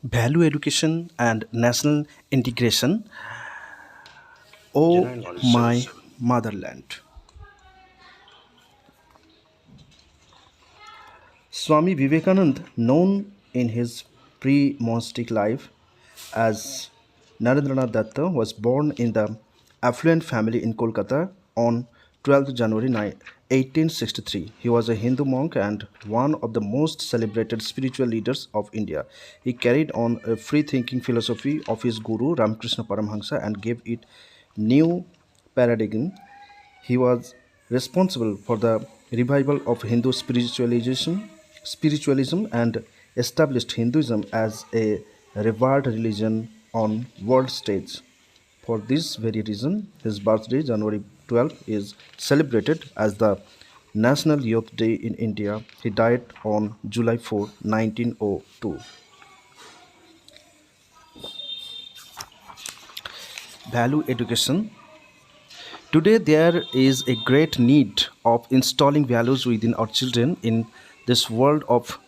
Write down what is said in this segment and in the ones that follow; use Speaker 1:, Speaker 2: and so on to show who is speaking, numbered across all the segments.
Speaker 1: Value education and national integration. Oh,
Speaker 2: General knowledge
Speaker 1: my
Speaker 2: service.
Speaker 1: motherland. Swami Vivekanand, known in his pre monastic life as Narendranath Datta, was born in the affluent family in Kolkata on 12th January 1863. He was a Hindu monk and one of the most celebrated spiritual leaders of India. He carried on a free thinking philosophy of his guru Ramakrishna Paramhansa and gave it new paradigm. He was responsible for the revival of Hindu spiritualism and established Hinduism as a revered religion on world stage. For this very reason, his birthday, January 12th, is celebrated as the National Youth Day in India. He died on July 4, 1902. Value education. Today, there is a great need of installing values within our children in this world of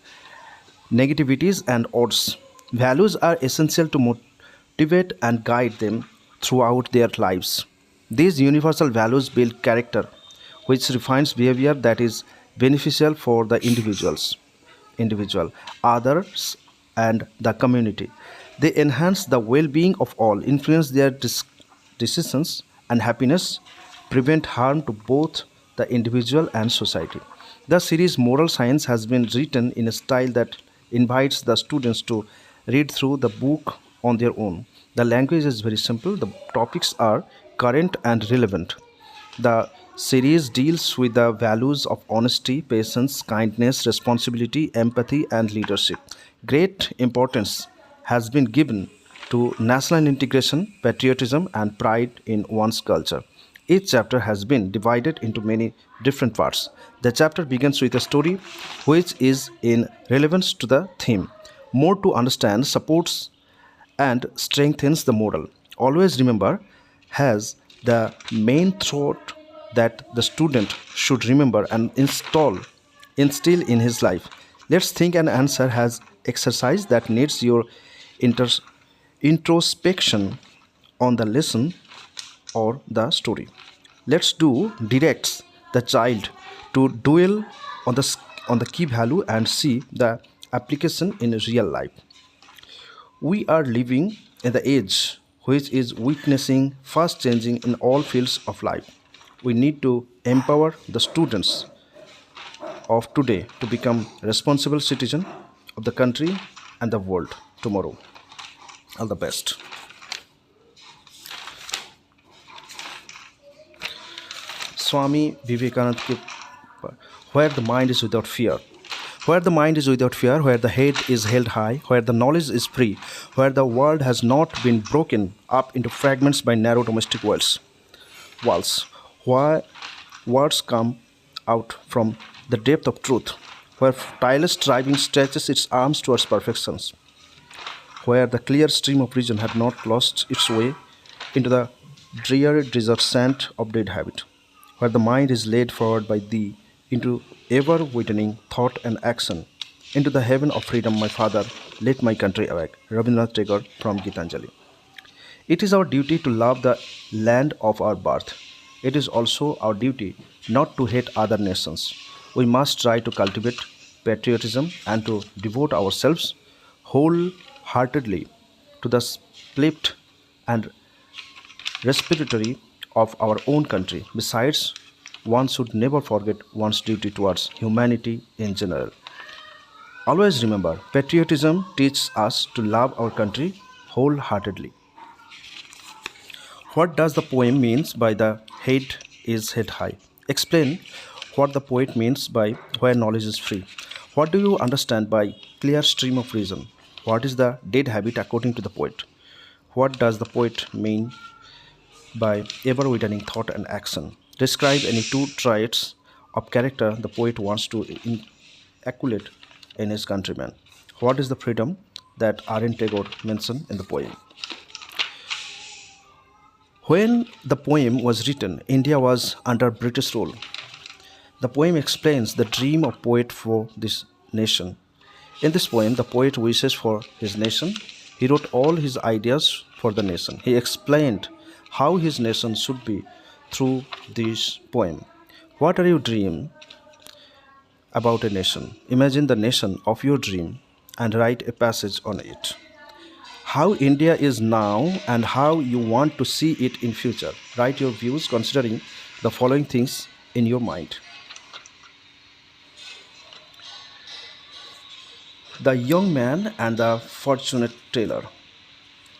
Speaker 1: negativities and odds. Values are essential to motivate and guide them throughout their lives. These universal values build character, which refines behavior that is beneficial for the individual, others, and the community. They enhance the well-being of all, influence their decisions and happiness, prevent harm to both the individual and society. The series Moral Science has been written in a style that invites the students to read through the book on their own. The language is very simple, the topics are current and relevant. The series deals with the values of honesty, patience, kindness, responsibility, empathy, and leadership. Great importance has been given to national integration, patriotism, and pride in one's culture. Each chapter has been divided into many different parts. The chapter begins with a story which is in relevance to the theme. More to understand, supports and strengthens the moral. Always remember has the main thought that the student should remember and instill in his life. Let's think and answer has exercise that needs your inter- introspection on the lesson or the story. Let's do directs the child to dwell on the key value and see the application in real life. We are living in the age which is witnessing fast changing in all fields of life. We need to empower the students of today to become responsible citizens of the country and the world tomorrow. All the best. Swami Vivekananda ke where the mind is without fear. Where the mind is without fear, where the head is held high, where the knowledge is free, where the world has not been broken up into fragments by narrow domestic walls, where words come out from the depth of truth, where tireless striving stretches its arms towards perfections, where the clear stream of reason had not lost its way into the dreary desert sand of dead habit, where the mind is led forward by thee into ever widening thought and action, into the heaven of freedom, my father, let my country awake. Rabindranath Tagore from Gitanjali. It is our duty to love the land of our birth. It is also our duty not to hate other nations. We must try to cultivate patriotism and to devote ourselves wholeheartedly to the split and respiratory of our own country. Besides, one should never forget one's duty towards humanity in general. Always remember, patriotism teaches us to love our country wholeheartedly. What does the poem means by the head is head high? Explain what the poet means by where knowledge is free. What do you understand by clear stream of reason? What is the dead habit according to the poet? What does the poet mean by ever widening thought and action? Describe any two traits of character the poet wants to inculcate in his countrymen. What is the freedom that R.N. Tagore mentioned in the poem? When the poem was written, India was under British rule. The poem explains the dream of poet for this nation. In this poem, the poet wishes for his nation. He wrote all his ideas for the nation. He explained how his nation should be through this poem. What are you dream about a nation? Imagine the nation of your dream and write a passage on it. How India is now and how you want to see it in future. Write your views considering the following things in your mind. The young man and the fortunate tailor.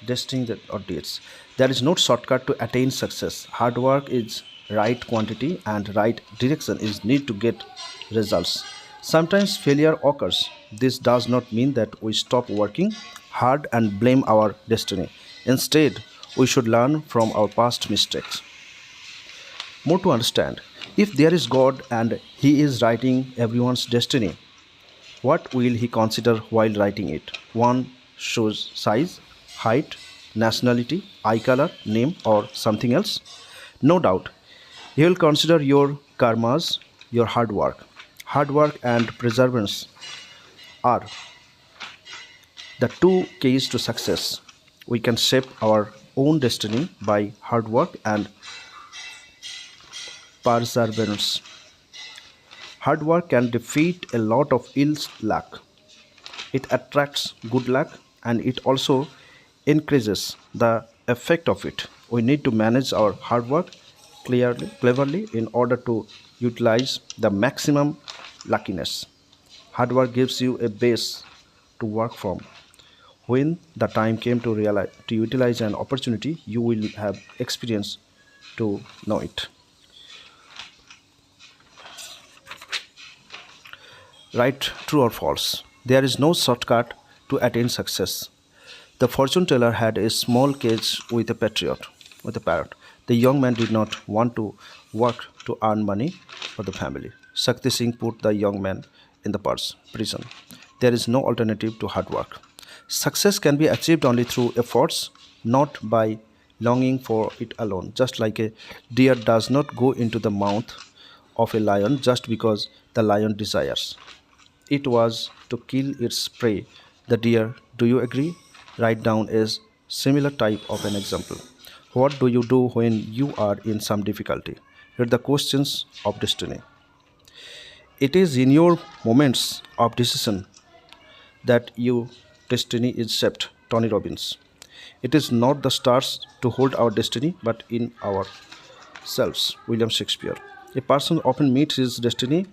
Speaker 1: Destiny that or dates. There is no shortcut to attain success. Hard work is right quantity and right direction is need to get results. Sometimes failure occurs. This does not mean that we stop working hard and blame our destiny. Instead, we should learn from our past mistakes. More to understand, if there is God and He is writing everyone's destiny, what will he consider while writing it? One shows size, height, nationality, eye color, name, or something else? No doubt. He will consider your karmas, your hard work. Hard work and perseverance are the two keys to success. We can shape our own destiny by hard work and perseverance. Hard work can defeat a lot of ill luck. It attracts good luck and it also increases the effect of it. We need to manage our hard work cleverly in order to utilize the maximum luckiness. Hard work gives you a base to work from. When the time came to realize to utilize an opportunity, you will have experience to know it. Right, true or false? There is no shortcut to attain success. The fortune teller had a small cage with a parrot. The young man did not want to work to earn money for the family. Shakti Singh put the young man in the prison. There is no alternative to hard work. Success can be achieved only through efforts, not by longing for it alone. Just like a deer does not go into the mouth of a lion just because the lion desires. It was to kill its prey. The deer, do you agree? Write down is similar type of an example. What do you do when you are in some difficulty? Here are the questions of destiny. It is in your moments of decision that your destiny is shaped. Tony Robbins. It is not the stars to hold our destiny, but in ourselves. William Shakespeare. A person often meets his destiny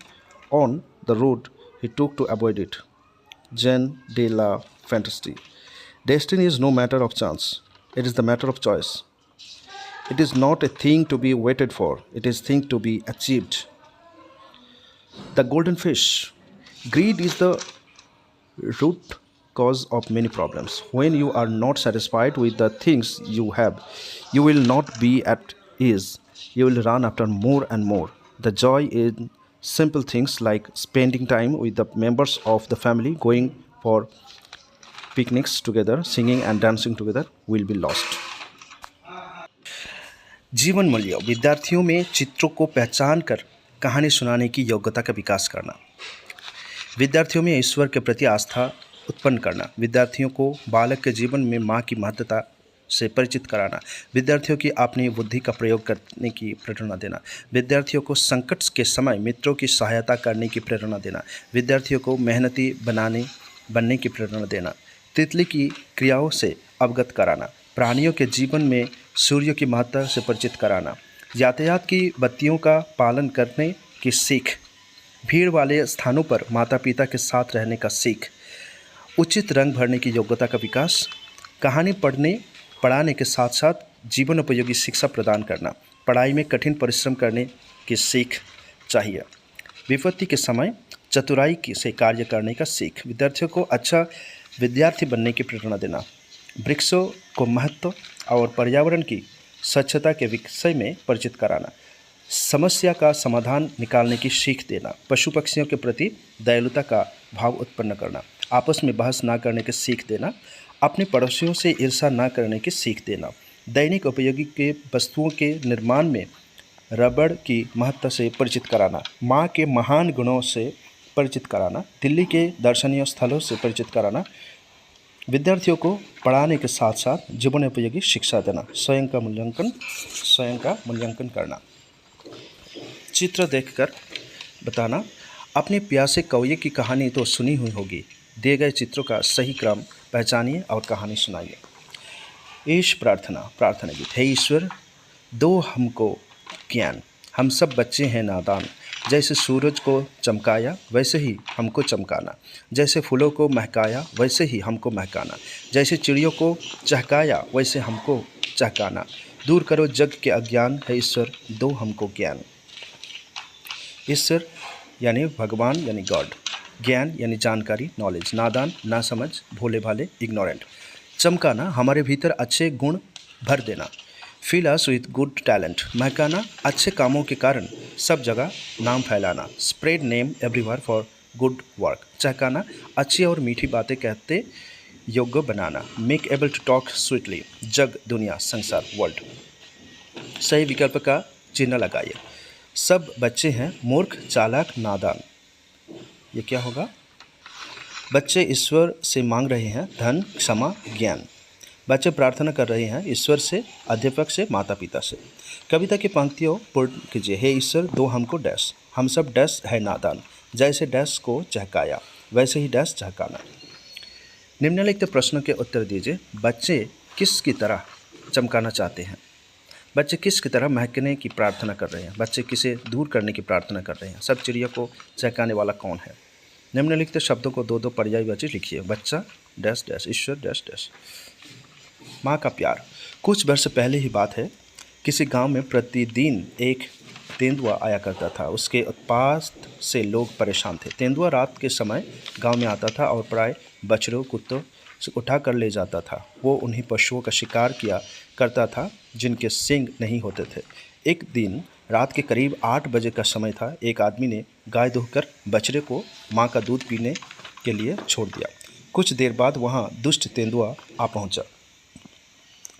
Speaker 1: on the road he took to avoid it. Jean de la Fantasy. Destiny is no matter of chance. It is the matter of choice. It is not a thing to be waited for. It is thing to be achieved. The golden fish. Greed is the root cause of many problems. When you are not satisfied with the things you have, you will not be at ease. You will run after more and more. The joy in simple things like spending time with the members of the family, going for picnics together, singing and dancing together will be lost. जीवन मूल्य विद्यार्थियों में चित्रों को पहचान कर कहानी सुनाने की योग्यता का विकास करना, विद्यार्थियों में ईश्वर के प्रति आस्था उत्पन्न करना, विद्यार्थियों को बालक के जीवन में माँ की महत्वता से परिचित कराना, विद्यार्थियों की अपनी बुद्धि का प्रयोग करने की प्रेरणा देना, विद्यार्थियों को संकट के समय मित्रों की सहायता करने की प्रेरणा देना, विद्यार्थियों को मेहनती बनने की प्रेरणा देना, तितली की क्रियाओं से अवगत कराना, प्राणियों के जीवन में सूर्य की महत्ता से परिचित कराना, यातायात की बत्तियों का पालन करने की सीख, भीड़ वाले स्थानों पर माता पिता के साथ रहने का सीख, उचित रंग भरने की योग्यता का विकास, कहानी पढ़ाने के साथ साथ जीवन उपयोगी शिक्षा प्रदान करना, पढ़ाई में कठिन परिश्रम करने की सीख चाहिए, विपत्ति के समय चतुराई से कार्य करने का सीख, विद्यार्थियों को अच्छा विद्यार्थी बनने की प्रेरणा देना, वृक्षों को महत्व और पर्यावरण की स्वच्छता के विषय में परिचित कराना, समस्या का समाधान निकालने की सीख देना, पशु पक्षियों के प्रति दयालुता का भाव उत्पन्न करना, आपस में बहस ना करने की सीख देना, अपने पड़ोसियों से ईर्ष्या ना करने की सीख देना, दैनिक उपयोगी के वस्तुओं के निर्माण में रबड़ की महत्ता से परिचित कराना, माँ के महान गुणों से परिचित कराना, दिल्ली के दर्शनीय स्थलों से परिचित कराना, विद्यार्थियों को पढ़ाने के साथ साथ जीवन उपयोगी शिक्षा देना, स्वयं का मूल्यांकन करना। चित्र देखकर बताना, अपने प्यासे कौवे की कहानी तो सुनी हुई होगी, दिए गए चित्रों का सही क्रम पहचानिए और कहानी सुनाइए। ईश प्रार्थना गीत। हे ईश्वर, दो हमको ज्ञान, हम सब बच्चे हैं नादान, जैसे सूरज को चमकाया वैसे ही हमको चमकाना, जैसे फूलों को महकाया वैसे ही हमको महकाना, जैसे चिड़ियों को चहकाया वैसे हमको चहकाना, दूर करो जग के अज्ञान, है ईश्वर दो हमको ज्ञान। ईश्वर यानी भगवान यानी गॉड, ज्ञान यानी जानकारी नॉलेज, नादान ना समझ भोले भाले इग्नोरेंट, चमकाना हमारे भीतर अच्छे गुण भर देना, fill us with good talent, महकाना अच्छे कामों के कारण सब जगह नाम फैलाना, spread name everywhere for good work, चहकाना अच्छी और मीठी बातें कहते योग्य बनाना, make able to talk sweetly, जग दुनिया संसार वर्ल्ड। सही विकल्प का चिन्ह लगाइए। सब बच्चे हैं मूर्ख चालाक नादान, ये क्या होगा? बच्चे ईश्वर से मांग रहे हैं धन क्षमा ज्ञान, बच्चे प्रार्थना कर रहे हैं ईश्वर से, अध्यापक से, माता पिता से। कविता की पंक्तियों पूर्ण कीजिए। हे ईश्वर दो हमको डैश, हम सब डैश है नादान, जैसे डैश को चहकाया वैसे ही डैश चहकाना। निम्नलिखित प्रश्नों के उत्तर दीजिए। बच्चे किस की तरह चमकाना चाहते हैं? बच्चे किस की तरह महकने की प्रार्थना कर रहे हैं? बच्चे किसे दूर करने की प्रार्थना कर रहे हैं? सब चिड़ियों को चहकाने वाला कौन है? निम्नलिखित शब्दों को दो दो पर्यायवाची लिखिए। बच्चा डैश डैश, ईश्वर डैश डैश। माँ का प्यार। कुछ वर्ष पहले ही बात है, किसी गांव में प्रतिदिन एक तेंदुआ आया करता था। उसके उत्पात से लोग परेशान थे। तेंदुआ रात के समय गांव में आता था और प्राय बछड़ों कुत्तों से उठा कर ले जाता था। वो उन्हीं पशुओं का शिकार किया करता था जिनके सींग नहीं होते थे। एक दिन रात के करीब 8 बजे का समय था। एक आदमी ने गाय दुहकर बछड़े को माँ का दूध पीने के लिए छोड़ दिया। कुछ देर बाद वहाँ दुष्ट तेंदुआ आ पहुँचा।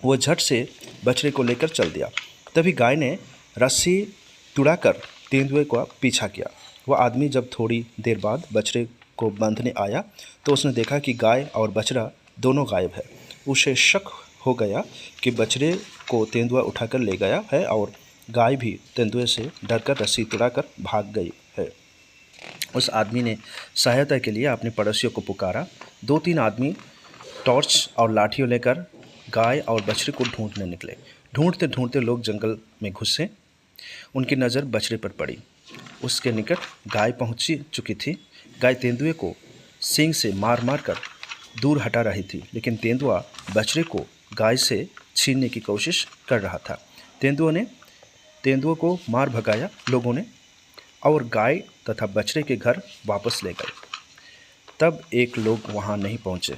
Speaker 1: वो झट से बछड़े को लेकर चल दिया। तभी गाय ने रस्सी तुड़ाकर तेंदुए का पीछा किया। वह आदमी जब थोड़ी देर बाद बछड़े को बांधने आया तो उसने देखा कि गाय और बछड़ा दोनों गायब है। उसे शक हो गया कि बछड़े को तेंदुआ उठाकर ले गया है और गाय भी तेंदुए से डरकर रस्सी तुड़ाकर भाग गई है। उस आदमी ने सहायता के लिए अपने पड़ोसियों को पुकारा। 2-3 आदमी टॉर्च और लाठियों लेकर गाय और बछड़े को ढूंढने निकले। ढूंढते ढूंढते लोग जंगल में घुसे। उनकी नज़र बछड़े पर पड़ी। उसके निकट गाय पहुंच चुकी थी। गाय तेंदुए को सींग से मार मार कर दूर हटा रही थी, लेकिन तेंदुआ बछड़े को गाय से छीनने की कोशिश कर रहा था। तेंदुए को मार भगाया लोगों ने और गाय तथा बछड़े के घर वापस ले गए। तब तक लोग नहीं पहुँचे।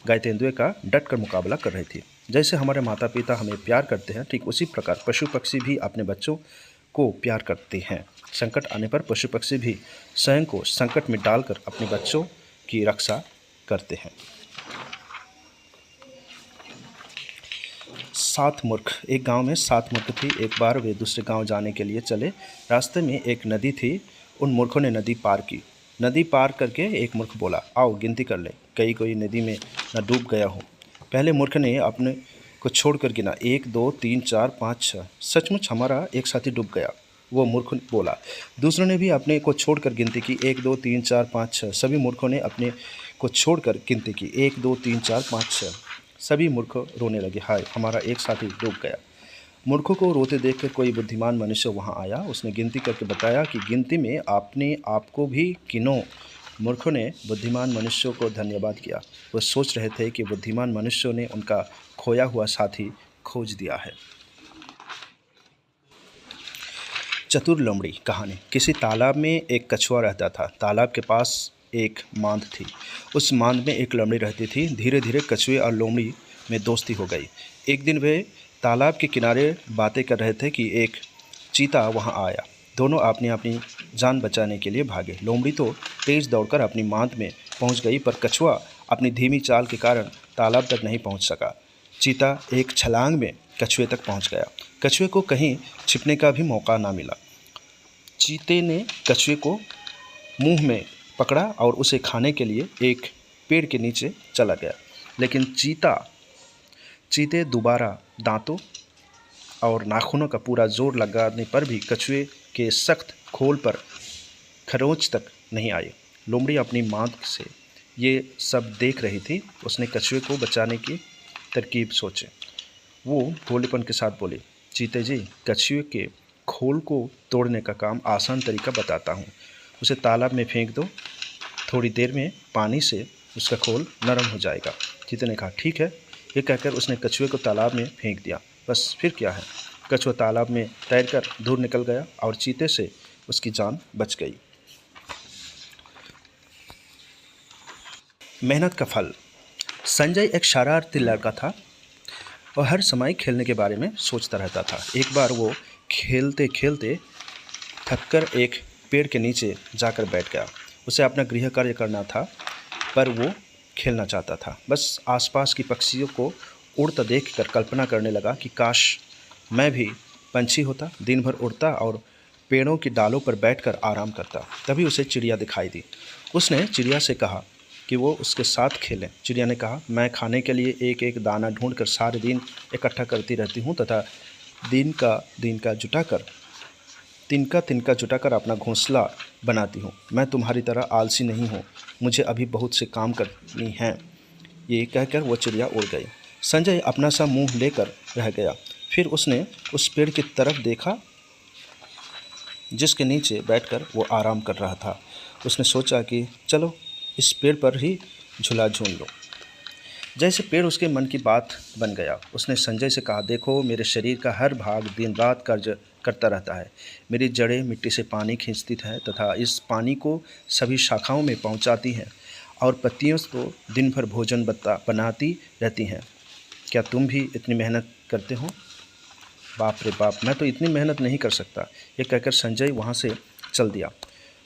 Speaker 1: गाय तेंदुए का डट कर मुकाबला कर रही थी। जैसे हमारे माता पिता हमें प्यार करते हैं, ठीक उसी प्रकार पशु पक्षी भी अपने बच्चों को प्यार करते हैं। संकट आने पर पशु पक्षी भी स्वयं को संकट में डालकर अपने बच्चों की रक्षा करते हैं। 7 मूर्ख। एक गांव में 7 मूर्ख थी। एक बार वे दूसरे गांव जाने के लिए चले। रास्ते में एक नदी थी। उन मूर्खों ने नदी पार की। नदी पार करके एक मूर्ख बोला, आओ गिनती कर ले, कहीं कोई नदी में न डूब गया हो। पहले मूर्ख ने अपने को छोड़कर गिना, 1 2 3 4 5 6। सचमुच हमारा एक साथी डूब गया, वो मूर्ख बोला। दूसरों ने भी अपने को छोड़कर गिनती की, 1 2 3 4 5 6। सभी मूर्खों ने अपने को छोड़कर गिनती की, 1 2 3 4 5 6। सभी मूर्ख रोने लगे, हाय हमारा एक साथी डूब गया। मूर्खों को रोते देखकर कोई बुद्धिमान मनुष्य वहां आया। उसने गिनती करके बताया कि गिनती में आपने आपको भी गिनो। मूर्खों ने बुद्धिमान मनुष्यों को धन्यवाद किया। वो सोच रहे थे कि बुद्धिमान मनुष्यों ने उनका खोया हुआ साथी खोज दिया है। चतुर लोमड़ी कहानी। किसी तालाब में एक कछुआ रहता था। तालाब के पास एक मांद थी। उस मांद में एक लोमड़ी रहती थी। धीरे धीरे कछुए और लोमड़ी में दोस्ती हो गई। एक दिन वे तालाब के किनारे बातें कर रहे थे कि एक चीता वहां आया। दोनों अपनी अपनी जान बचाने के लिए भागे। लोमड़ी तो तेज दौड़कर अपनी मांद में पहुंच गई, पर कछुआ अपनी धीमी चाल के कारण तालाब तक नहीं पहुंच सका। चीता एक छलांग में कछुए तक पहुंच गया। कछुए को कहीं छिपने का भी मौका ना मिला। चीते ने कछुए को मुंह में पकड़ा और उसे खाने के लिए एक पेड़ के नीचे चला गया। लेकिन चीते दोबारा दांतों और नाखूनों का पूरा जोर लगाने पर भी कछुए के सख्त खोल पर खरोंच तक नहीं आए। लोमड़ी अपनी मां से ये सब देख रही थी। उसने कछुए को बचाने की तरकीब सोचे। वो भोलेपन के साथ बोली, चीते जी, कछुए के खोल को तोड़ने का काम आसान तरीका बताता हूँ। उसे तालाब में फेंक दो, थोड़ी देर में पानी से उसका खोल नरम हो जाएगा। चीते ने कहा, ठीक है। ये कहकर उसने कछुए को तालाब में फेंक दिया। बस फिर क्या है, कछुआ तालाब में तैरकर दूर निकल गया और चीते से उसकी जान बच गई। मेहनत का फल। संजय एक शरारती लड़का था और हर समय खेलने के बारे में सोचता रहता था। एक बार वो खेलते खेलते थककर एक पेड़ के नीचे जाकर बैठ गया। उसे अपना गृह कार्य करना था, पर वो खेलना चाहता था। बस आसपास की पक्षियों को उड़ता देखकर कल्पना करने लगा कि काश मैं भी पंछी होता, दिन भर उड़ता और पेड़ों की डालों पर बैठकर आराम करता। तभी उसे चिड़िया दिखाई दी। उसने चिड़िया से कहा कि वो उसके साथ खेलें। चिड़िया ने कहा, मैं खाने के लिए एक एक दाना ढूंढकर सारे दिन इकट्ठा करती रहती हूँ तथा तिनका तिनका जुटाकर अपना घोंसला बनाती हूँ। मैं तुम्हारी तरह आलसी नहीं हूँ, मुझे अभी बहुत से काम करनी हैं। ये कहकर वो चिड़िया उड़ गई। संजय अपना सा मुंह लेकर रह गया। फिर उसने उस पेड़ की तरफ देखा जिसके नीचे बैठकर वो आराम कर रहा था। उसने सोचा कि चलो इस पेड़ पर ही झूला झूल लो। जैसे पेड़ उसके मन की बात बन गया। उसने संजय से कहा, देखो, मेरे शरीर का हर भाग दिन रात कार्य करता रहता है। मेरी जड़ें मिट्टी से पानी खींचती है तथा इस पानी को सभी शाखाओं में पहुंचाती हैं और पत्तियों को दिन भर भोजन बनाती रहती हैं। क्या तुम भी इतनी मेहनत करते हो? बाप रे बाप, मैं तो इतनी मेहनत नहीं कर सकता। ये कहकर संजय वहाँ से चल दिया।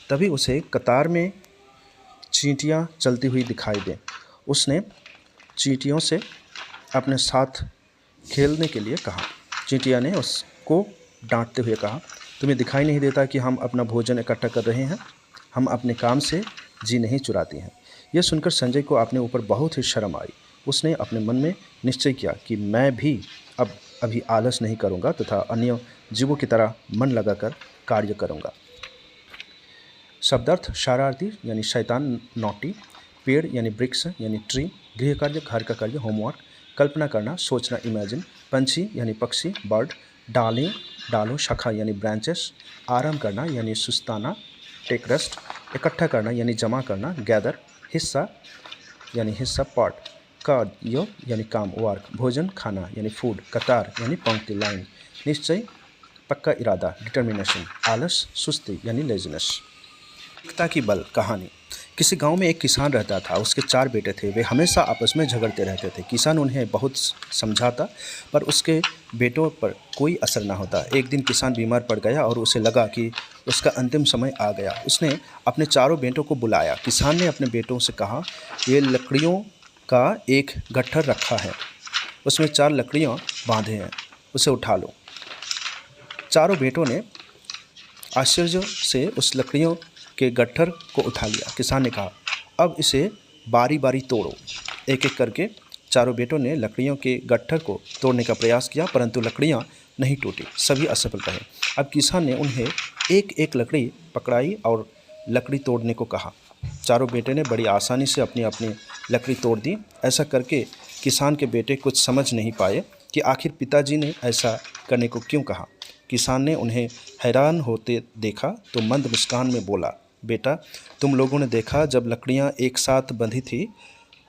Speaker 1: तभी उसे कतार में चींटियाँ चलती हुई दिखाई दें। उसने चींटियों से अपने साथ खेलने के लिए कहा। चींटियाँ ने उसको डांटते हुए कहा, तुम्हें दिखाई नहीं देता कि हम अपना भोजन इकट्ठा कर रहे हैं? हम अपने काम से जी नहीं चुराती हैं। यह सुनकर संजय को अपने ऊपर बहुत ही शर्म आई। उसने अपने मन में निश्चय किया कि मैं भी अभी आलस नहीं करूंगा तथा अन्य जीवों की तरह मन लगाकर कार्य करूंगा। शब्दार्थ शरारती यानी शैतान, नॉटी, पेड़ यानी वृक्ष यानी ट्री, गृह कार्य घर का कार्य होमवर्क, कल्पना करना सोचना इमेजिन, पंछी यानी पक्षी बर्ड, डालों शाखा यानी ब्रांचेस, आराम करना यानी सुस्ताना टेक रेस्ट, इकट्ठा करना यानी जमा करना गैदर, हिस्सा यानी हिस्सा पार्ट, कार्य यानी काम वर्क, भोजन खाना यानी फूड, कतार यानी पंक्ति लाइन, निश्चय पक्का इरादा डिटर्मिनेशन, आलस सुस्ती यानी लेजीनेस। एकता की बल कहानी। किसी गांव में एक किसान रहता था। उसके 4 बेटे थे। वे हमेशा आपस में झगड़ते रहते थे। किसान उन्हें बहुत समझाता पर उसके बेटों पर कोई असर न होता। एक दिन किसान बीमार पड़ गया और उसे लगा कि उसका अंतिम समय आ गया। उसने अपने 4 बेटों को बुलाया। किसान ने अपने बेटों से कहा, ये लकड़ियों का एक गट्ठर रखा है, उसमें 4 लकड़ियाँ बांधे हैं, उसे उठा लो। चारों बेटों ने आश्चर्य से उस लकड़ियों के गट्ठर को उठा लिया। किसान ने कहा, अब इसे बारी बारी तोड़ो। एक एक करके चारों बेटों ने लकड़ियों के गट्ठर को तोड़ने का प्रयास किया, परंतु लकड़ियां नहीं टूटी, सभी असफल रहे। अब किसान ने उन्हें एक एक लकड़ी पकड़ाई और लकड़ी तोड़ने को कहा। चारों बेटे ने बड़ी आसानी से अपनी अपनी लकड़ी तोड़ दी। ऐसा करके किसान के बेटे कुछ समझ नहीं पाए कि आखिर पिताजी ने ऐसा करने को क्यों कहा। किसान ने उन्हें हैरान होते देखा तो मंद मुस्कान में बोला, बेटा, तुम लोगों ने देखा जब लकड़ियां एक साथ बंधी थी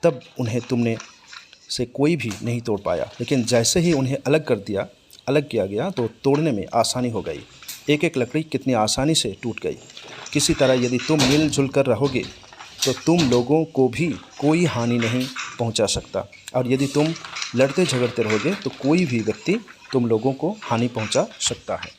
Speaker 1: तब उन्हें तुमने से कोई भी नहीं तोड़ पाया, लेकिन जैसे ही उन्हें अलग किया गया तो तोड़ने में आसानी हो गई। एक एक लकड़ी कितनी आसानी से टूट गई। किसी तरह यदि तुम मिलजुल कर रहोगे तो तुम लोगों को भी कोई हानि नहीं पहुंचा सकता, और यदि तुम लड़ते झगड़ते रहोगे तो कोई भी व्यक्ति तुम लोगों को हानि पहुंचा सकता है।